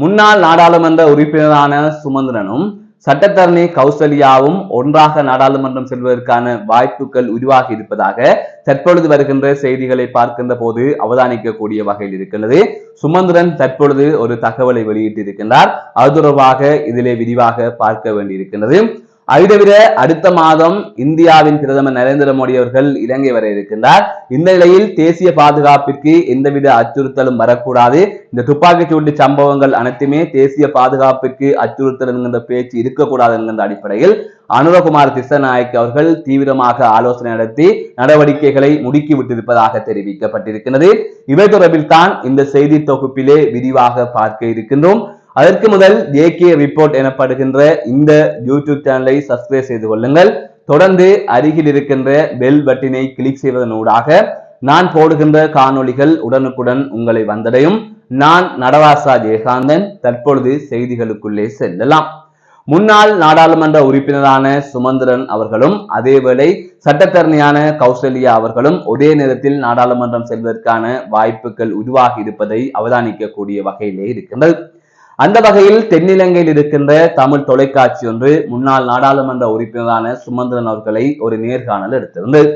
முன்னாள் நாடாளுமன்ற உறுப்பினரான சுமந்திரனும் சட்டத்தரணி கௌசல்யாவும் ஒன்றாக நாடாளுமன்றம் செல்வதற்கான வாய்ப்புகள் உருவாகி இருப்பதாக தற்பொழுது வருகின்ற செய்திகளை பார்க்கின்ற போது அவதானிக்கக்கூடிய வகையில் இருக்கிறது. சுமந்திரன் தற்பொழுது ஒரு தகவலை வெளியிட்டிருக்கின்றார். அது தொடர்பாக இதிலே விரிவாக பார்க்க வேண்டியிருக்கின்றது. ஐதவிர அடுத்த மாதம் இந்தியாவின் பிரதமர் நரேந்திர மோடி அவர்கள் இலங்கை வர இருக்கின்றார். இந்த நிலையில் தேசிய பாதுகாப்பிற்கு எந்தவித அச்சுறுத்தலும் வரக்கூடாது, இந்த துப்பாக்கிச்சூட்டு சம்பவங்கள் அனைத்துமே தேசிய பாதுகாப்பிற்கு அச்சுறுத்தல் என்கின்ற பேச்சு இருக்கக்கூடாது என்கின்ற அடிப்படையில் அனுரகுமார் திசாநாயக்க அவர்கள் தீவிரமாக ஆலோசனை நடத்தி நடவடிக்கைகளை முடுக்கி விட்டிருப்பதாக தெரிவிக்கப்பட்டிருக்கிறது. இவை தொடர்பில் தான் இந்த செய்தி தொகுப்பிலே விரிவாக பார்க்க இருக்கின்றோம். அதற்கு முதல் ஜேகே ரிப்போர்ட் எனப்படுகின்ற இந்த யூடியூப் சேனலை சப்ஸ்கிரைப் செய்து கொள்ளுங்கள். தொடர்ந்து அருகில் இருக்கின்ற பெல் பட்டினை கிளிக் செய்வதனூடாக நான் போடுகின்ற காணொளிகள் உடனுக்குடன் உங்களை வந்தடையும். நான் நடராசா ஜெயகாந்தன். தற்பொழுது செய்திகளுக்குள்ளே செல்லலாம். முன்னாள் நாடாளுமன்ற உறுப்பினரான சுமந்திரன் அவர்களும் அதேவேளை சட்டத்தரணியான கௌசல்யா அவர்களும் ஒரே நேரத்தில் நாடாளுமன்றம் செல்வதற்கான வாய்ப்புகள் உருவாகி இருப்பதை அவதானிக்கக்கூடிய வகையிலே இருக்கின்றது. அந்த வகையில் தென்னிலங்கையில் இருக்கின்ற தமிழ் தொலைக்காட்சி ஒன்று முன்னாள் நாடாளுமன்ற உறுப்பினரான சுமந்திரன் அவர்களை ஒரு நேர்காணல் எடுத்திருந்தது.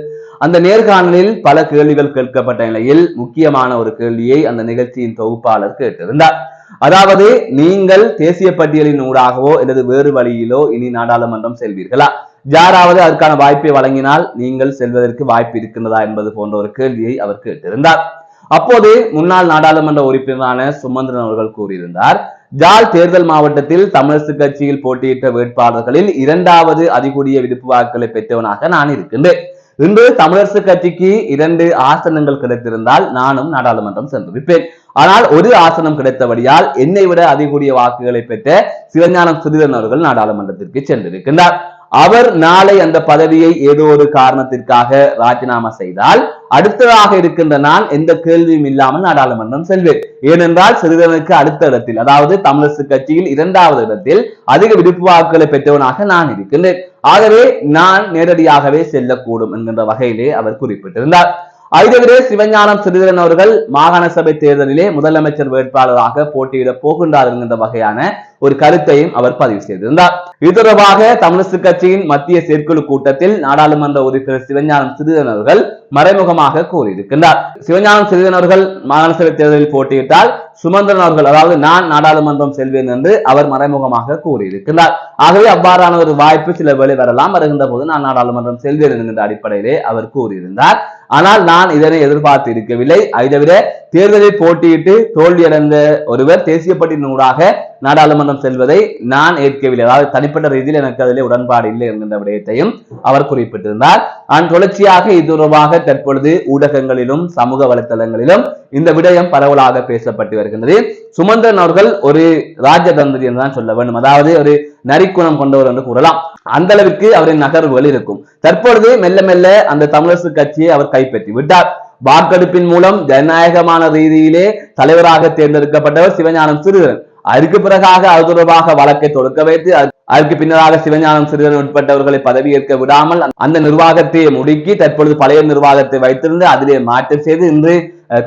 அந்த நேர்காணலில் பல கேள்விகள் கேட்கப்பட்ட நிலையில் முக்கியமான ஒரு கேள்வியை அந்த நிகழ்ச்சியின் தொகுப்பாளர் கேட்டிருந்தார். அதாவது, நீங்கள் தேசிய பட்டியலின் ஊடாகவோ அல்லது வேறு வழியிலோ இனி நாடாளுமன்றம் செல்வீர்களா, யாராவது அதற்கான வாய்ப்பை வழங்கினால் நீங்கள் செல்வதற்கு வாய்ப்பு இருக்கின்றதா என்பது போன்ற ஒரு கேள்வியை அவர் கேட்டிருந்தார். அப்போது முன்னாள் நாடாளுமன்ற உறுப்பினரான சுமந்திரன் அவர்கள் கூறியிருந்தார், ஜாழ் தேர்தல் மாவட்டத்தில் தமிழரசு கட்சியில் போட்டியிட்ட வேட்பாளர்களில் இரண்டாவது அதிகூடிய விடுப்பு வாக்குகளை பெற்றவனாக நான் இருக்கின்றேன். இன்று தமிழரசு கட்சிக்கு 2 ஆசனங்கள் கிடைத்திருந்தால் நானும் நாடாளுமன்றம் சென்றிருப்பேன். ஆனால் ஒரு ஆசனம் கிடைத்தபடியால் என்னை விட அதிகூடிய வாக்குகளை பெற்ற சிவஞானம் ஸ்ரீதரன் அவர்கள் நாடாளுமன்றத்திற்கு சென்றிருக்கின்றார். அவர் நாளை அந்த பதவியை ஏதோ ஒரு காரணத்திற்காக ராஜினாமா செய்தால் அடுத்ததாக இருக்கின்ற நான் எந்த கேள்வியும் இல்லாமல் நாடாளுமன்றம் செல்வேன். ஏனென்றால் சிறிதனுக்கு அடுத்த இடத்தில், அதாவது தமிழரசு கட்சியில் 2வது இடத்தில் அதிக விடுப்பு வாக்குகளை பெற்றவனாக நான் இருக்கின்றேன். ஆகவே நான் நேரடியாகவே செல்லக்கூடும் என்கின்ற வகையிலே அவர் குறிப்பிட்டிருந்தார். ஐதவிர சிவஞானம் ஸ்ரீதரன் அவர்கள் மாகாண சபை தேர்தலிலே முதலமைச்சர் வேட்பாளராக போட்டியிட போகின்றார் என்கின்ற வகையான ஒரு கருத்தையும் அவர் பதிவு செய்திருந்தார். இது தொடர்பாக தமிழரசு கட்சியின் மத்திய செயற்குழு கூட்டத்தில் நாடாளுமன்ற உறுப்பினர் சிவஞானம் ஸ்ரீதரன் அவர்கள் மறைமுகமாக கூறியிருக்கின்றார். சிவஞானம் ஸ்ரீதரன் அவர்கள் மாகாண சபை தேர்தலில் போட்டியிட்டால் சுமந்திரன் அவர்கள், அதாவது நான் நாடாளுமன்றம் செல்வேன் என்று அவர் மறைமுகமாக கூறியிருக்கிறார். ஆகவே அவ்வாறான ஒரு வாய்ப்பு சில வேளை வரலாம். வருகின்ற போது நான் நாடாளுமன்றம் செல்வேன் என்கின்ற அடிப்படையிலே அவர் கூறியிருந்தார். ஆனால் நான் இதனை எதிர்பார்த்து இருக்கவில்லை. ஐதவிர தேர்தலில் போட்டியிட்டு தோல்வியடைந்த ஒருவர் தேசிய பட்டியலினூடாக நாடாளுமன்றம் செல்வதை நான் ஏற்கவில்லை. அதாவது தனிப்பட்ட ரீதியில் எனக்கு அதிலே உடன்பாடு இல்லை என்கின்ற விடயத்தையும் அவர் குறிப்பிட்டிருந்தார். நான் தொடர்ச்சியாக இது தொடர்பாக தற்பொழுது ஊடகங்களிலும் சமூக வலைத்தளங்களிலும் இந்த விடயம் பரவலாக பேசப்பட்டு வருகின்றது. சுமந்திரன் அவர்கள் ஒரு ராஜதந்திரி என்றுதான் சொல்ல வேண்டும். அதாவது ஒரு நரிக்குணம் கொண்டவர் என்று கூறலாம். அந்த அளவிற்கு அவரின் நகர்வுகள் இருக்கும். தற்பொழுது மெல்ல மெல்ல அந்த தமிழரசு கட்சியை அவர் கைப்பற்றி விட்டார். வாக்கெடுப்பின் மூலம் ஜனநாயகமான ரீதியிலே தலைவராக தேர்ந்தெடுக்கப்பட்டவர் சிவஞானம் ஸ்ரீதரன். அதற்கு பிறகாக அது தொடர்பாக வழக்கை தொடுக்க வைத்து அதற்கு பின்னராக சிவஞானம் ஸ்ரீதரன் உட்பட்டவர்களை பதவியேற்க விடாமல் அந்த நிர்வாகத்தை முடுக்கி தற்பொழுது பழைய நிர்வாகத்தை வைத்திருந்து அதிலே மாற்றம் செய்து இன்று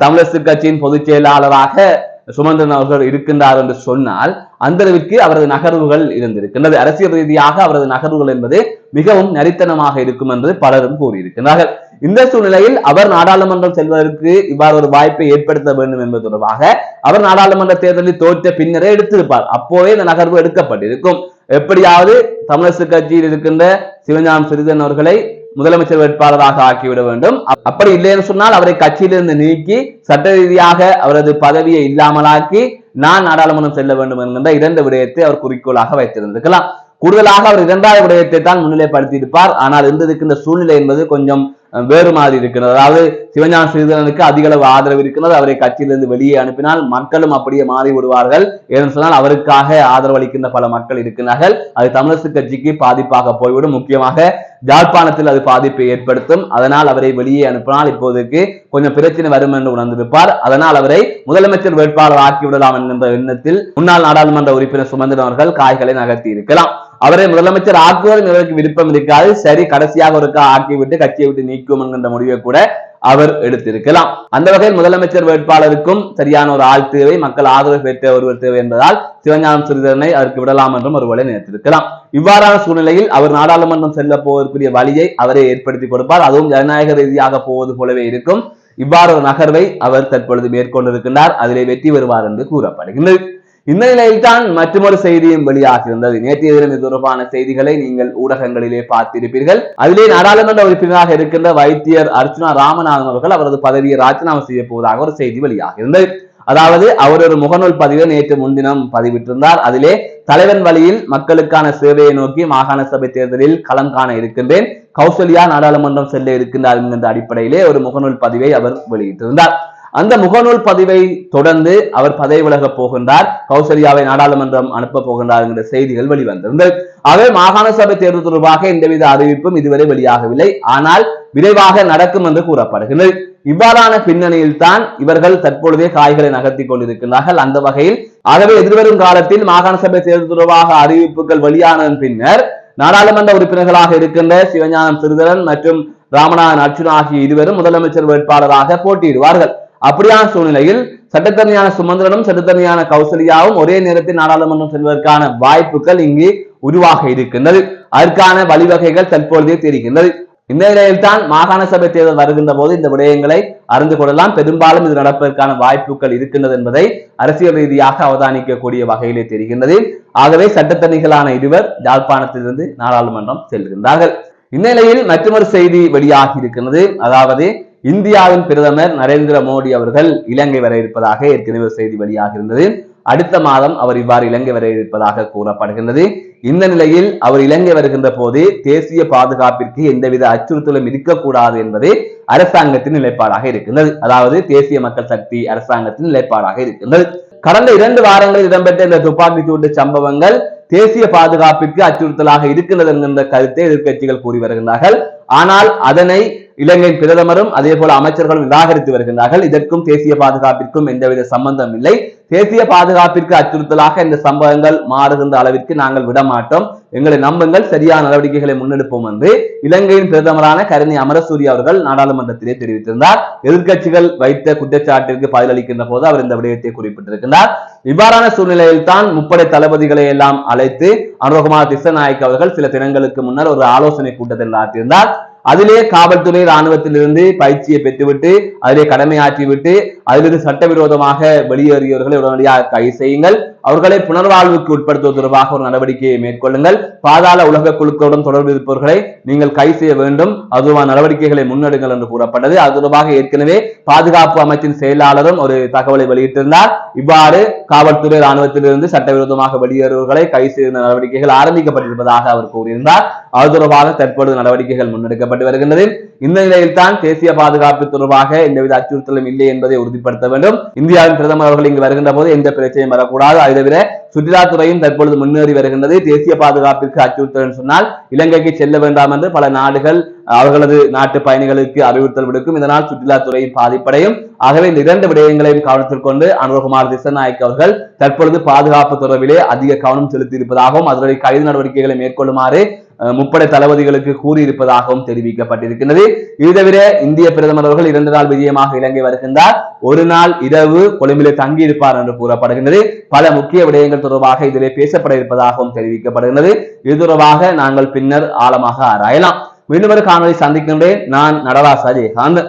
தமிழரசு கட்சியின் பொதுச் செயலாளராக சுமந்திரன் அவர்கள் இருக்கின்றார் என்று சொன்னால் அந்த அளவிற்கு அவரது நகர்வுகள் இருந்திருக்கின்றது. அரசியல் ரீதியாக அவரது நகர்வுகள் என்பது மிகவும் நரித்தனமாக இருக்கும் என்று பலரும் கூறியிருக்கிறார்கள். இந்த சூழ்நிலையில் அவர் நாடாளுமன்றம் செல்வதற்கு இவ்வாறு ஒரு வாய்ப்பை ஏற்படுத்த வேண்டும் என்பது தொடர்பாக அவர் நாடாளுமன்ற தேர்தலில் தோற்ற பின்னரே எடுத்திருப்பார். அப்போவே இந்த நகர்வு எடுக்கப்பட்டிருக்கும். எப்படியாவது தமிழரசு கட்சியில் இருக்கின்ற சிவஞானம் ஸ்ரீதரன் அவர்களை முதலமைச்சர் வேட்பாளராக ஆக்கிவிட வேண்டும். அப்படி இல்லை என்று சொன்னால் அவரை கட்சியிலிருந்து நீக்கி சட்ட ரீதியாக அவரது பதவியை இல்லாமலாக்கி நான் நாடாளுமன்றம் செல்ல வேண்டும் என்கின்ற 2 விடயத்தை அவர் குறிக்கோளாக வைத்திருந்திருக்கலாம். கூடுதலாக அவர் 2வது விடயத்தை தான் முன்னிலைப்படுத்தி இருப்பார். ஆனால் இருந்திருக்கின்ற சூழ்நிலை என்பது கொஞ்சம் வேறு மாதிரி இருக்கிறது. அதாவது சிவஞான ஸ்ரீதரனுக்கு அதிக அளவு ஆதரவு இருக்கிறது. அவரை கட்சியிலிருந்து வெளியே அனுப்பினால் மக்களும் அப்படியே மாறி விடுவார்கள். ஏன்னு சொன்னால் அவருக்காக ஆதரவு அளிக்கின்ற பல மக்கள் இருக்கிறார்கள். அது தமிழரசு கட்சிக்கு பாதிப்பாக போய்விடும். முக்கியமாக யாழ்ப்பாணத்தில் அது பாதிப்பை ஏற்படுத்தும். அதனால் அவரை வெளியே அனுப்பினால் இப்போதைக்கு கொஞ்சம் பிரச்சனை வரும் என்று உணர்ந்திருப்பார். அதனால் அவரை முதலமைச்சர் வேட்பாளர் ஆக்கிவிடலாம் என்கின்ற எண்ணத்தில் முன்னாள் நாடாளுமன்ற உறுப்பினர் சுமந்திரன் அவர்கள் காய்களை நகர்த்தி இருக்கலாம். அவரை முதலமைச்சர் ஆக்குவதும் இவருக்கு விருப்பம் இருக்காது. சரி, கடைசியாக ஒரு ஆக்கிவிட்டு கட்சியை விட்டு நீக்கும் என்கின்ற முடிவை கூட அவர் எடுத்திருக்கலாம். அந்த வகையில் முதலமைச்சர் வேட்பாளருக்கும் சரியான ஒரு ஆள் தேவை, மக்கள் ஆதரவு பெற்ற ஒருவர் தேவை என்பதால் சிவஞானம் ஸ்ரீதரனை அதற்கு விடலாம் என்றும் ஒருவேளை நினைத்திருக்கலாம். இவ்வாறான சூழ்நிலையில் அவர் நாடாளுமன்றம் செல்ல போவதற்குரிய வழியை அவரே ஏற்படுத்தி கொடுப்பார். அதுவும் ஜனநாயக ரீதியாக போவது போலவே இருக்கும். இவ்வாறு ஒரு நகர்வை அவர் தற்பொழுது மேற்கொண்டிருக்கின்றார். அதிலே வெற்றி பெறுவார் என்று கூறப்படுகின்றது. இந்த நிலையில் தான் மற்றொரு செய்தியும் வெளியாகியிருந்தது. நேற்றைய தினம் இது தொடர்பான செய்திகளை நீங்கள் ஊடகங்களிலே பார்த்திருப்பீர்கள். அதிலே நாடாளுமன்ற உறுப்பினராக இருக்கின்ற வைத்தியர் அர்ச்சுனா ராமநாதன் அவர்கள் அவரது பதவியை ராஜினாமா செய்ய போவதாக ஒரு செய்தி வெளியாகியிருந்தது. அதாவது அவர் ஒரு முகநூல் பதிவை நேற்று முன்தினம் பதிவிட்டிருந்தார். அதிலே தலைவன் வழியில் மக்களுக்கான சேவையை நோக்கி மாகாண சபை தேர்தலில் களம் காண இருக்கின்றேன், கௌசல்யா நாடாளுமன்றம் செல்ல இருக்கின்றார் என்கின்ற அடிப்படையிலே ஒரு முகநூல் பதிவை அவர் வெளியிட்டிருந்தார். அந்த முகநூல் பதிவை தொடர்ந்து அவர் பதவி விலகப் போகின்றார், கௌசல்யாவை நாடாளுமன்றம் அனுப்ப போகின்றார் என்ற செய்திகள் வெளிவந்திருந்தது. ஆகவே மாகாண சபை தேர்தல் தொடர்பாக எந்தவித அறிவிப்பும் இதுவரை வெளியாகவில்லை. ஆனால் விரைவாக நடக்கும் என்று கூறப்படுகிறது. இவ்வாறான பின்னணியில் தான் இவர்கள் தற்பொழுதே காய்களை நகர்த்தி கொண்டிருக்கிறார்கள். அந்த வகையில் ஆகவே எதிர்வரும் காலத்தில் மாகாண சபை தேர்தல் தொடர்பாக அறிவிப்புகள் வெளியானதன் பின்னர் நாடாளுமன்ற உறுப்பினர்களாக இருக்கின்ற சிவஞானம் ஸ்ரீதரன் மற்றும் ராமநாதன் அர்ச்சுனா ஆகிய இருவரும் முதலமைச்சர் வேட்பாளராக போட்டியிடுவார்கள். அப்படியான சூழ்நிலையில் சட்டத்தரணியான சுமந்திரனும் சட்டத்தரணியான கௌசல்யாவும் ஒரே நேரத்தில் நாடாளுமன்றம் செல்வதற்கான வாய்ப்புகள் இங்கு உருவாக இருக்கின்றது. அதற்கான வழிவகைகள் தற்பொழுதே தெரிகின்றது. இந்த நிலையில் தான் மாகாண சபை தேர்தல் வருகின்ற போது இந்த விடயங்களை அறிந்து கொள்ளலாம். பெரும்பாலும் இது நடப்பதற்கான வாய்ப்புகள் இருக்கின்றது என்பதை அரசியல் ரீதியாக அவதானிக்கக்கூடிய வகையிலே தெரிகின்றது. ஆகவே சட்டத்தரணிகளான இருவர் யாழ்ப்பாணத்திலிருந்து நாடாளுமன்றம் செல்கின்றார்கள். இந்நிலையில் மற்றொரு செய்தி வெளியாகி இருக்கின்றது. அதாவது இந்தியாவின் பிரதமர் நரேந்திர மோடி அவர்கள் இலங்கை வர இருப்பதாக ஏற்கனவே செய்தி வெளியாக இருந்தது. அடுத்த மாதம் அவர் இவ்வாறு இலங்கை வர இருப்பதாக கூறப்படுகின்றது. இந்த நிலையில் அவர் இலங்கை வருகின்ற போது தேசிய பாதுகாப்பிற்கு எந்தவித அச்சுறுத்தலும் இருக்கக்கூடாது என்பது அரசாங்கத்தின் நிலைப்பாடாக இருக்கின்றது. அதாவது தேசிய மக்கள் சக்தி அரசாங்கத்தின் நிலைப்பாடாக இருக்கின்றது. கடந்த 2 வாரங்களில் இடம்பெற்ற இந்த துப்பாக்கி சூட்டு சம்பவங்கள் தேசிய பாதுகாப்பிற்கு அச்சுறுத்தலாக இருக்கின்றது என்கின்ற கருத்தை எதிர்கட்சிகள் கூறி வருகின்றார்கள். ஆனால் அதனை இலங்கையின் பிரதமரும் அதே போல அமைச்சர்களும் நிராகரித்து வருகின்றார்கள். இதற்கும் தேசிய பாதுகாப்பிற்கும் எந்தவித சம்பந்தம் இல்லை. தேசிய பாதுகாப்பிற்கு அச்சுறுத்தலாக இந்த சம்பவங்கள் மாறுகின்ற அளவிற்கு நாங்கள் விடமாட்டோம், எங்களை நம்புங்கள், சரியான நடவடிக்கைகளை முன்னெடுப்போம் என்று இலங்கையின் பிரதமரான கருணி அமரசூரிய அவர்கள் நாடாளுமன்றத்திலே தெரிவித்திருந்தார். எதிர்கட்சிகள் வைத்த குற்றச்சாட்டிற்கு பதிலளிக்கின்ற போது அவர் இந்த விடயத்தை குறிப்பிட்டிருக்கிறார். இவ்வாறான சூழ்நிலையில் தான் முப்படை தளபதிகளை எல்லாம் அழைத்து அனுரகுமார் திஸ்ஸநாயக்க அவர்கள் சில தினங்களுக்கு முன்னர் ஒரு ஆலோசனை கூட்டத்தில் நடத்தியிருந்தார். அதிலே காவல்துறை ராணுவத்திலிருந்து பயிற்சியை பெற்றுவிட்டு அதிலே கடமையாற்றிவிட்டு அதிலிருந்து சட்டவிரோதமாக வெளியேறியவர்களை உடனடியாக கைது செய்யுங்கள், அவர்களை புனர்வாழ்வுக்கு உட்படுத்துவது தொடர்பாக ஒரு நடவடிக்கையை மேற்கொள்ளுங்கள், பாதாள உலக குழுக்களுடன் தொடர்பு இருப்பவர்களை நீங்கள் கைது செய்ய வேண்டும், அதுவான நடவடிக்கைகளை முன்னெடுங்கள் என்று கூறப்பட்டது. அது தொடர்பாக ஏற்கனவே பாதுகாப்பு அமைச்சின் செயலாளரும் ஒரு தகவலை வெளியிட்டிருந்தார். இவ்வாறு காவல்துறை ராணுவத்திலிருந்து சட்டவிரோதமாக வெளியேறுவர்களை கைது செய்த நடவடிக்கைகள் ஆரம்பிக்கப்பட்டிருப்பதாக அவர் கூறியிருந்தார். அது தொடர்பாக தற்பொழுது நடவடிக்கைகள் முன்னெடுக்கப்பட்டு வருகின்றது. இந்த நிலையில் தான் தேசிய பாதுகாப்பு தொடர்பாக எந்தவித அச்சுறுத்தலும் இல்லை என்பதை உறுதிப்படுத்த வேண்டும். இந்தியாவின் பிரதமர் அவர்கள் இங்கு வருகின்ற போது எந்த பிரச்சனையும் வரக்கூடாது. அதை தவிர சுற்றுலாத்துறையும் தற்பொழுது முன்னேறி வருகின்றது. தேசிய பாதுகாப்பிற்கு அச்சுறுத்தல் சொன்னால் இலங்கைக்கு செல்ல வேண்டாம் என்று பல நாடுகள் அவர்களது நாட்டு பயணிகளுக்கு அறிவுறுத்தல் விடுக்கும். இதனால் சுற்றுலாத்துறையும் பாதிப்படையும். ஆகவே இந்த 2 விடயங்களையும் கவனத்தில் கொண்டு அனுரகுமார் திஸ்ஸநாயக்க அவர்கள் தற்பொழுது பாதுகாப்பு தொடர்பிலே அதிக கவனம் செலுத்தி இருப்பதாகவும் அதனுடைய கைது நடவடிக்கைகளை மேற்கொள்ளுமாறு முப்படை தளபதிகளுக்கு கூறியிருப்பதாகவும் தெரிவிக்கப்பட்டிருக்கிறது. இது தவிர இந்திய பிரதமர் அவர்கள் 2 நாள் விஜயமாக இலங்கை வருகின்றார். ஒரு நாள் இரவு கொழும்பிலே தங்கியிருப்பார் என்று கூறப்படுகின்றது. பல முக்கிய விடயங்கள் தொடர்பாக இதிலே பேசப்பட இருப்பதாகவும் தெரிவிக்கப்படுகின்றது. இது தொடர்பாக நாங்கள் பின்னர் ஆழமாக ஆராயலாம். மீண்டும் ஒரு காணொலி சந்திக்கின்றேன். நான் நடராசா ஜெயகாந்த்.